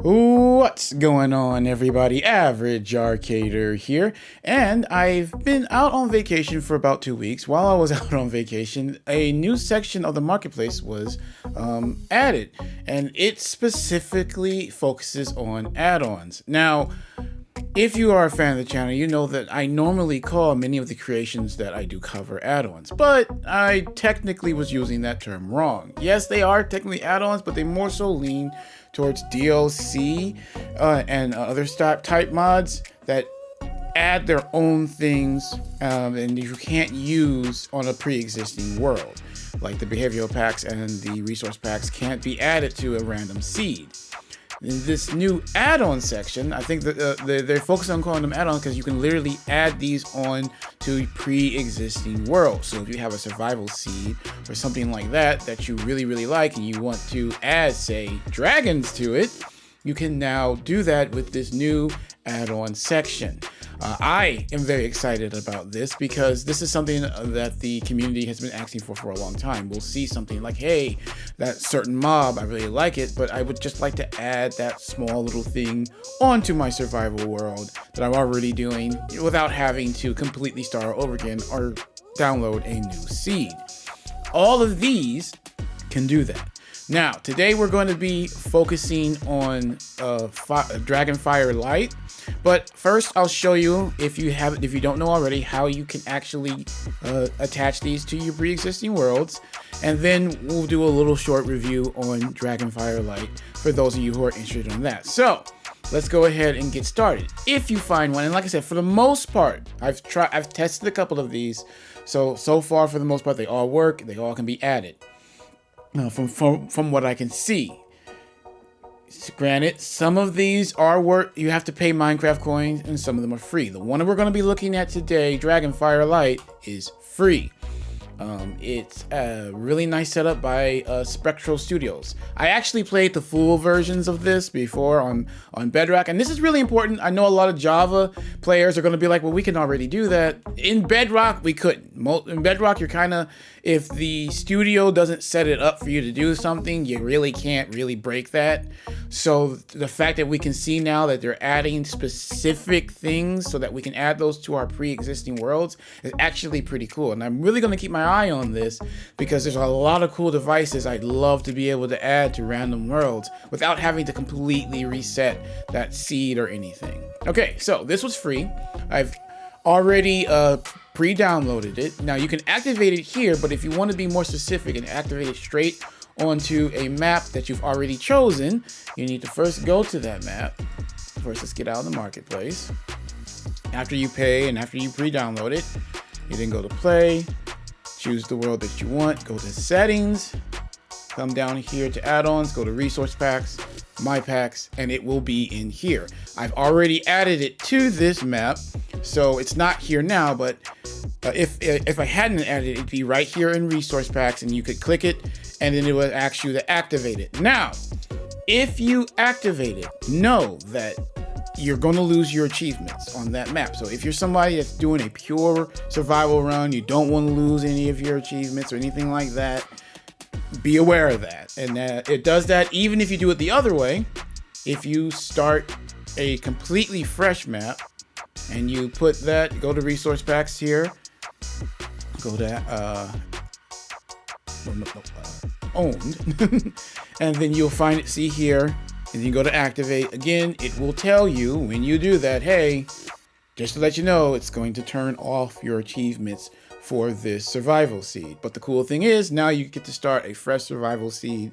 What's going on, everybody? Average Arcader here, and I've been out on vacation for about 2 weeks. While I was out on vacation, a new section of the marketplace was added, and it specifically focuses on add-ons. Now, if you are a fan of the channel, you know that I normally call many of the creations that I do cover add-ons, but I technically was using that term wrong. Yes, they are technically add-ons, but they more so lean towards DLC and other type mods that add their own things and you can't use on a pre-existing world. Like the behavioral packs and the resource packs can't be added to a random seed. In this new add-on section, I think that they're focused on calling them add-ons because you can literally add these on to pre-existing worlds. So if you have a survival seed or something like that that you really like and you want to add, say, dragons to it, you can now do that with this new add-on section. I am very excited about this because this is something that the community has been asking for a long time. We'll see something like, hey, that certain mob, I really like it, but I would just like to add that small little thing onto my survival world that I'm already doing without having to completely start over again or download a new seed. All of these can do that. Now, today we're going to be focusing on Dragonfire Lite, but first I'll show you, if you don't know already, how you can actually attach these to your pre-existing worlds, and then we'll do a little short review on Dragonfire Lite for those of you who are interested in that. So let's go ahead and get started. If you find one, and like I said, for the most part, I've tested a couple of these, so far for the most part they all work, they all can be added. From what I can see. Granted, some of these are you have to pay Minecraft coins, and some of them are free. The one we're going to be looking at today, Dragonfire Lite, is free. It's a really nice setup by Spectral Studios. I actually played the full versions of this before on Bedrock, and this is really important. I know a lot of Java players are going to be like, well, we can already do that. In Bedrock, we couldn't. In Bedrock, you're kind of, if the studio doesn't set it up for you to do something, you really can't really break that. So the fact that we can see now that they're adding specific things so that we can add those to our pre-existing worlds is actually pretty cool. And I'm really going to keep my eye on this because there's a lot of cool devices I'd love to be able to add to random worlds without having to completely reset that seed or anything. Okay, so this was free. I've already pre-downloaded it. Now you can activate it here, but if you want to be more specific and activate it straight onto a map that you've already chosen, you need to first go to that map. First, let's get out of the marketplace. After you pay and after you pre-download it, you then go to play, choose the world that you want, go to settings, come down here to add-ons, go to resource packs, my packs, and it will be in here. I've already added it to this map, so it's not here now, but if I hadn't added it, it'd be right here in resource packs, and you could click it and then it would ask you to activate it. Now, if you activate it, know that you're going to lose your achievements on that map. So if you're somebody that's doing a pure survival run, you don't want to lose any of your achievements or anything like that, be aware of that. And it does that even if you do it the other way. If you start a completely fresh map and you put that, go to resource packs here, go to owned, and then you'll find it, see here, and you go to activate. Again, it will tell you when you do that, hey, just to let you know, it's going to turn off your achievements for this survival seed. But the cool thing is now you get to start a fresh survival seed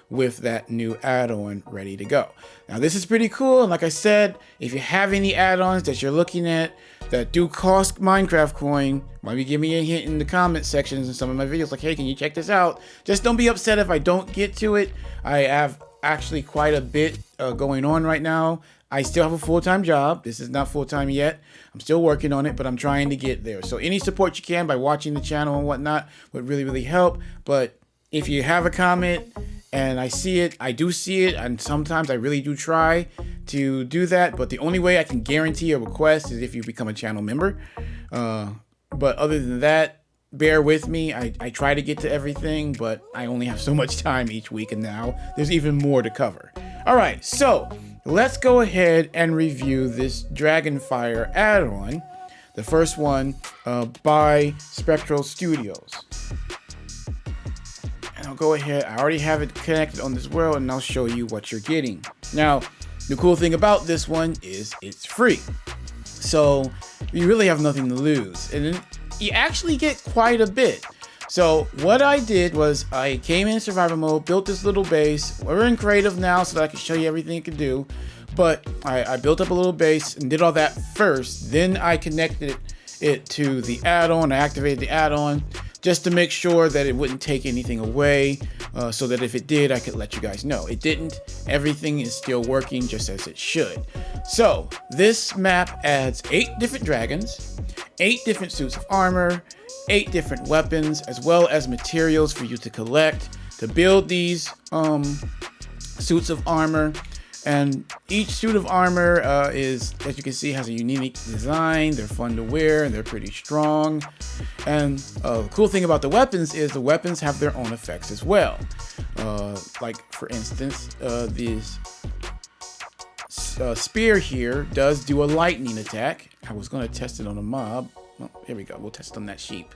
with that new add-on ready to go. Now this is pretty cool, and like I said, if you have any add-ons that you're looking at that do cost Minecraft coin, maybe give me a hint in the comment sections in some of my videos, like, hey, can you check this out? Just don't be upset if I don't get to it. I have actually quite a bit going on right now. I still have a full-time job. This is not full-time yet. I'm still working on it, but I'm trying to get there. So any support you can by watching the channel and whatnot would really, really help. But if you have a comment and I see it, I do see it, and sometimes I really do try to do that, but the only way I can guarantee a request is if you become a channel member. But other than that, bear with me. I try to get to everything, but I only have so much time each week, and now there's even more to cover. All right, so let's go ahead and review this Dragonfire add-on. The first one by Spectral Studios. And I'll go ahead, I already have it connected on this world, and I'll show you what you're getting. Now, the cool thing about this one is it's free. So you really have nothing to lose. And you actually get quite a bit. So what I did was I came in survival mode, built this little base. We're in creative now so that I can show you everything it can do. But I built up a little base and did all that first. Then I connected it to the add-on. I activated the add-on just to make sure that it wouldn't take anything away, so that if it did, I could let you guys know. It didn't. Everything is still working just as it should. So this map adds 8 different dragons, 8 different suits of armor, 8 different weapons, as well as materials for you to collect to build these suits of armor. And each suit of armor is, as you can see, has a unique design. They're fun to wear and they're pretty strong. And the cool thing about the weapons is the weapons have their own effects as well. Like for instance, this spear here does do a lightning attack. I was going to test it on a mob. Oh, here we go. We'll test it on that sheep.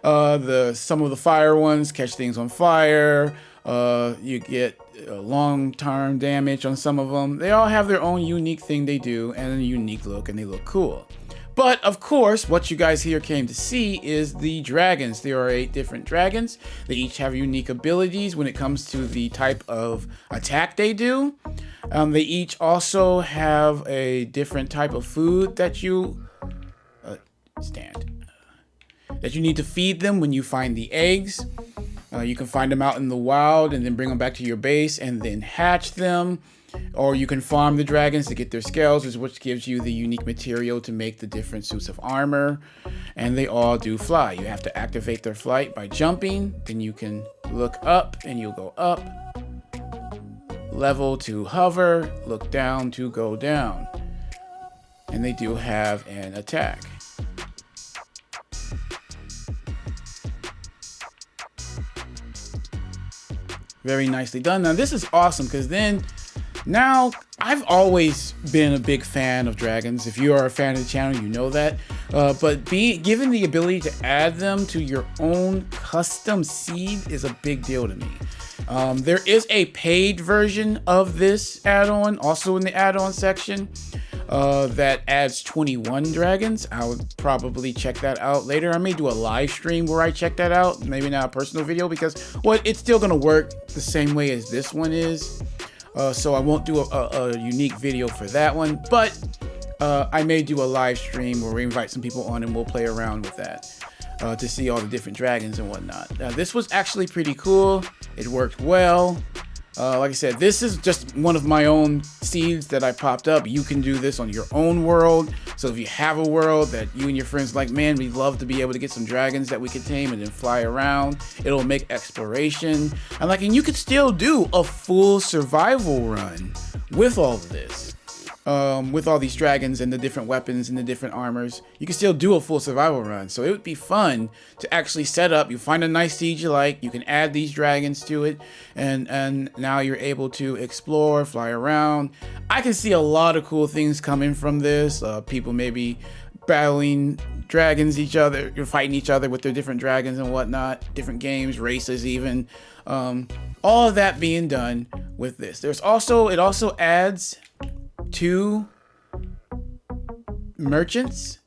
Some of the fire ones catch things on fire. You get long-term damage on some of them. They all have their own unique thing they do and a unique look, and they look cool. But of course, what you guys here came to see is the dragons. There are 8 different dragons. They each have unique abilities when it comes to the type of attack they do. They each also have a different type of food that you that you need to feed them when you find the eggs. You can find them out in the wild and then bring them back to your base and then hatch them. Or you can farm the dragons to get their scales, which gives you the unique material to make the different suits of armor. And they all do fly. You have to activate their flight by jumping. Then you can look up and you'll go up. Level to hover. Look down to go down. And they do have an attack. Very nicely done. Now this is awesome because now I've always been a big fan of dragons. If you are a fan of the channel, you know that. But given the ability to add them to your own custom seed is a big deal to me. There is a paid version of this add-on, also in the add-on section, that adds 21 dragons. I would probably check that out later. I may do a live stream where I check that out, maybe not a personal video, because well, it's still gonna work the same way as this one is. So I won't do a unique video for that one, but I may do a live stream where we invite some people on and we'll play around with that to see all the different dragons and whatnot. This was actually pretty cool. It worked well. Like I said, this is just one of my own seeds that I popped up. You can do this on your own world. So if you have a world that you and your friends like, man, we'd love to be able to get some dragons that we could tame and then fly around. It'll make exploration. And you could still do a full survival run with all of this. With all these dragons and the different weapons and the different armors, you can still do a full survival run. So it would be fun to actually set up. You find a nice seed you like, you can add these dragons to it, and now you're able to explore, fly around. I can see a lot of cool things coming from this. People maybe battling dragons you're fighting each other with their different dragons and whatnot, different games, races even. All of that being done with this. It also adds 2 merchants.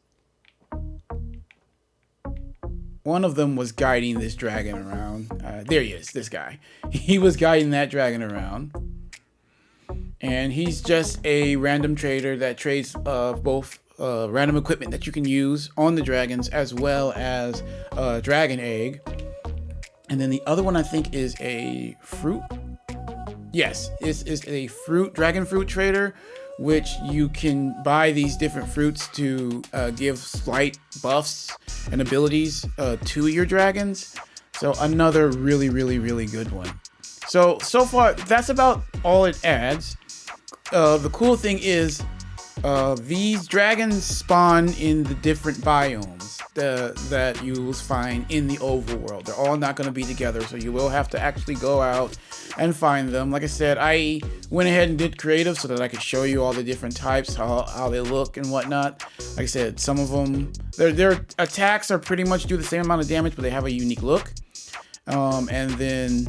One of them was guiding this dragon around. There he is, this guy. He was guiding that dragon around. And he's just a random trader that trades both random equipment that you can use on the dragons as well as a dragon egg. And then the other one I think is a fruit. yes, it's a dragon fruit trader, which you can buy these different fruits to give slight buffs and abilities to your dragons. So another really, really, really good one. So far, that's about all it adds. The cool thing is these dragons spawn in the different biomes that you'll find in the overworld. They're all not going to be together, so you will have to actually go out and find them. Like I said, I went ahead and did creative so that I could show you all the different types, how they look and whatnot. Like I said, some of them, their attacks are pretty much do the same amount of damage, but they have a unique look. And then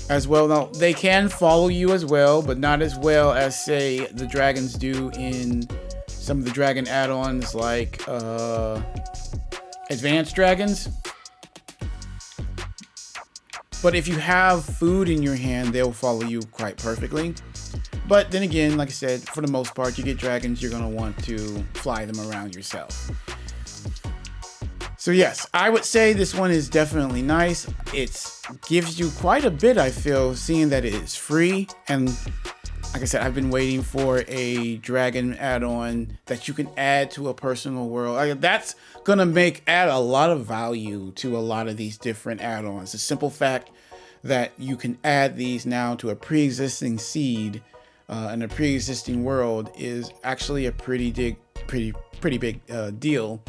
as well, now they can follow you as well, but not as well as, say, the dragons do in some of the dragon add-ons like advanced dragons. But if you have food in your hand, they'll follow you quite perfectly. But then again, like I said, for the most part, you get dragons, you're going to want to fly them around yourself. So yes, I would say this one is definitely nice. It gives you quite a bit, I feel, seeing that it is free. And like I said, I've been waiting for a dragon add-on that you can add to a personal world. That's going to add a lot of value to a lot of these different add-ons. The simple fact that you can add these now to a pre-existing seed and a pre-existing world is actually a pretty big deal,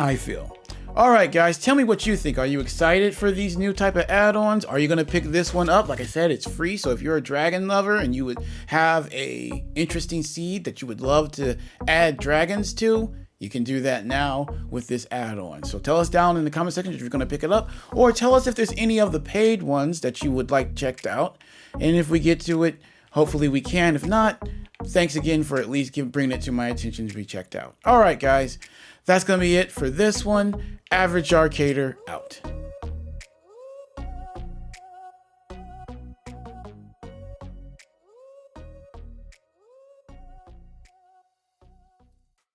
I feel. All right, guys, tell me what you think. Are you excited for these new type of add-ons? Are you going to pick this one up? Like I said, it's free. So if you're a dragon lover and you would have a interesting seed that you would love to add dragons to, you can do that now with this add-on. So tell us down in the comment section if you're going to pick it up, or tell us if there's any of the paid ones that you would like checked out. And if we get to it, hopefully we can. If not, thanks again for at least bringing it to my attention to be checked out. All right, guys, that's going to be it for this one. Average Arcader out.